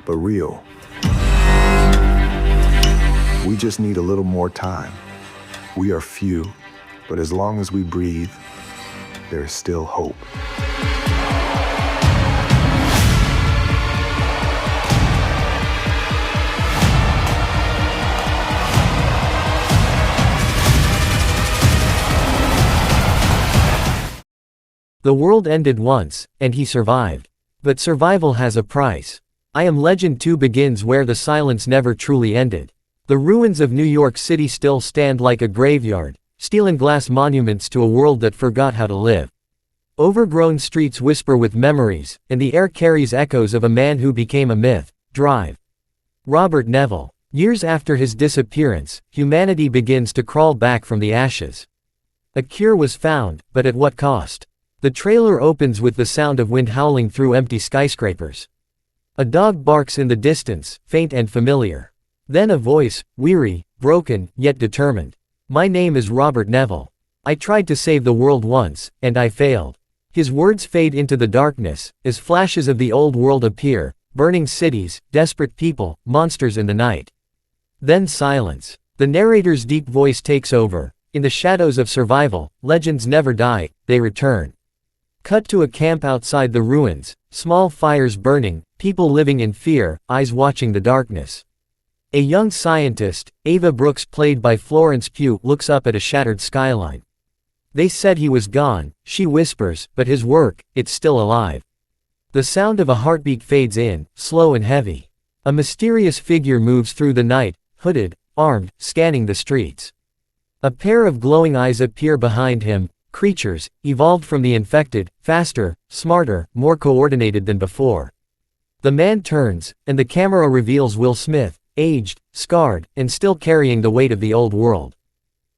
but real. We just need a little more time. We are few, but as long as we breathe, there is still hope. The world ended once, and he survived. But survival has a price. I Am Legend 2 begins where the silence never truly ended. The ruins of New York City still stand like a graveyard, steel and glass monuments to a world that forgot how to live. Overgrown streets whisper with memories, and the air carries echoes of a man who became a myth. Drive. Robert Neville. Years after his disappearance, humanity begins to crawl back from the ashes. A cure was found, but at what cost? The trailer opens with the sound of wind howling through empty skyscrapers. A dog barks in the distance, faint and familiar. Then a voice, weary, broken, yet determined. My name is Robert Neville. I tried to save the world once, and I failed. His words fade into the darkness, as flashes of the old world appear, burning cities, desperate people, monsters in the night. Then silence. The narrator's deep voice takes over. In the shadows of survival, legends never die, they return. Cut to a camp outside the ruins, small fires burning, people living in fear, eyes watching the darkness. A young scientist, Ava Brooks played by Florence Pugh, looks up at a shattered skyline. They said he was gone, she whispers, but his work, it's still alive. The sound of a heartbeat fades in, slow and heavy. A mysterious figure moves through the night, hooded, armed, scanning the streets. A pair of glowing eyes appear behind him. Creatures, evolved from the infected, faster, smarter, more coordinated than before. The man turns, and the camera reveals Will Smith, aged, scarred, and still carrying the weight of the old world.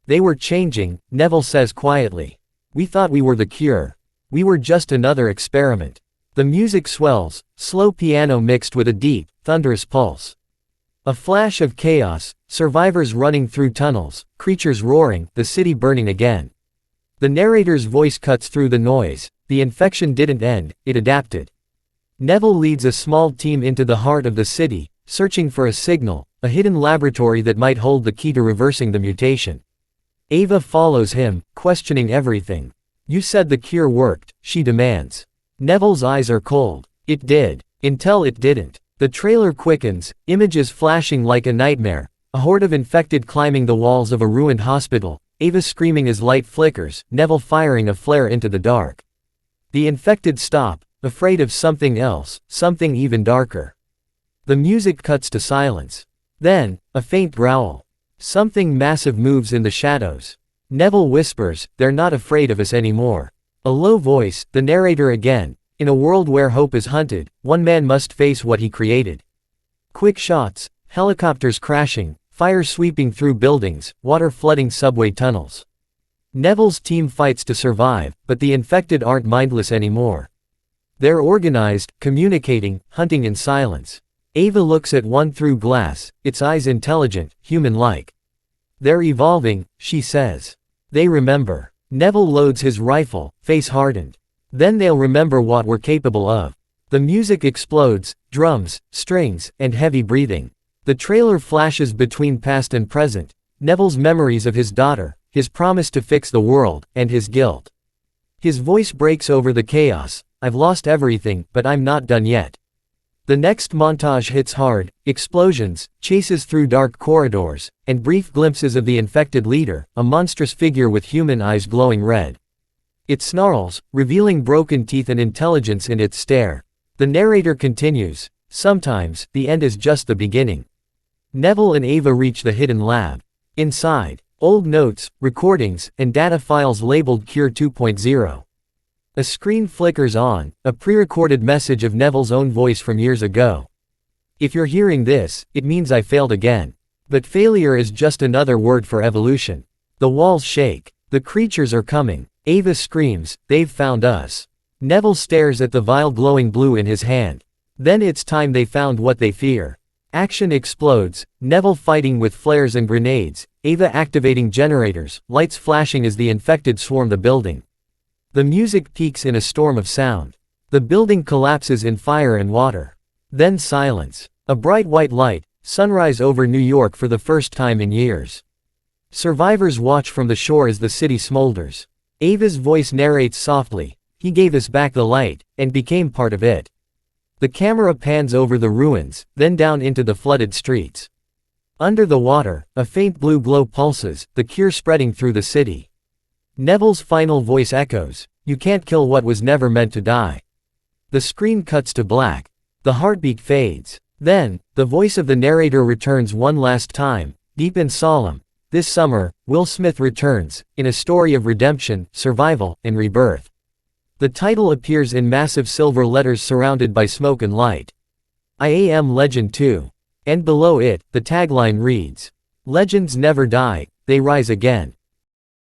They were changing, Neville says quietly. We thought we were the cure. We were just another experiment. The music swells, slow piano mixed with a deep, thunderous pulse. A flash of chaos, survivors running through tunnels, creatures roaring, the city burning again. The narrator's voice cuts through the noise. The infection didn't end, it adapted. Neville leads a small team into the heart of the city, searching for a signal, a hidden laboratory that might hold the key to reversing the mutation. Ava follows him, questioning everything. You said the cure worked, she demands. Neville's eyes are cold. It did. Until it didn't. The trailer quickens, images flashing like a nightmare, a horde of infected climbing the walls of a ruined hospital. Ava screaming as light flickers, Neville firing a flare into the dark. The infected stop, afraid of something else, something even darker. The music cuts to silence. Then, a faint growl. Something massive moves in the shadows. Neville whispers, they're not afraid of us anymore. A low voice, the narrator again. In a world where hope is hunted, one man must face what he created. Quick shots, helicopters crashing, fire sweeping through buildings, water flooding subway tunnels. Neville's team fights to survive, but the infected aren't mindless anymore. They're organized, communicating, hunting in silence. Ava looks at one through glass, its eyes intelligent, human-like. They're evolving, she says. They remember. Neville loads his rifle, face hardened. Then they'll remember what we're capable of. The music explodes, drums, strings, and heavy breathing. The trailer flashes between past and present, Neville's memories of his daughter, his promise to fix the world, and his guilt. His voice breaks over the chaos, I've lost everything, but I'm not done yet. The next montage hits hard, explosions, chases through dark corridors, and brief glimpses of the infected leader, a monstrous figure with human eyes glowing red. It snarls, revealing broken teeth and intelligence in its stare. The narrator continues, sometimes, the end is just the beginning. Neville and Ava reach the hidden lab. Inside, old notes, recordings, and data files labeled Cure 2.0. A screen flickers on, a pre-recorded message of Neville's own voice from years ago. If you're hearing this, it means I failed again. But failure is just another word for evolution. The walls shake. The creatures are coming. Ava screams, they've found us. Neville stares at the vial glowing blue in his hand. Then it's time they found what they fear. Action explodes, Neville fighting with flares and grenades, Ava activating generators, lights flashing as the infected swarm the building. The music peaks in a storm of sound. The building collapses in fire and water. Then silence. A bright white light, sunrise over New York for the first time in years. Survivors watch from the shore as the city smolders. Ava's voice narrates softly, "He gave us back the light, and became part of it." The camera pans over the ruins, then down into the flooded streets. Under the water, a faint blue glow pulses, the cure spreading through the city. Neville's final voice echoes, "You can't kill what was never meant to die." The screen cuts to black. The heartbeat fades. Then, the voice of the narrator returns one last time, deep and solemn. "This summer, Will Smith returns, in a story of redemption, survival, and rebirth." The title appears in massive silver letters surrounded by smoke and light. "I Am Legend 2. And below it, the tagline reads, "Legends never die, they rise again."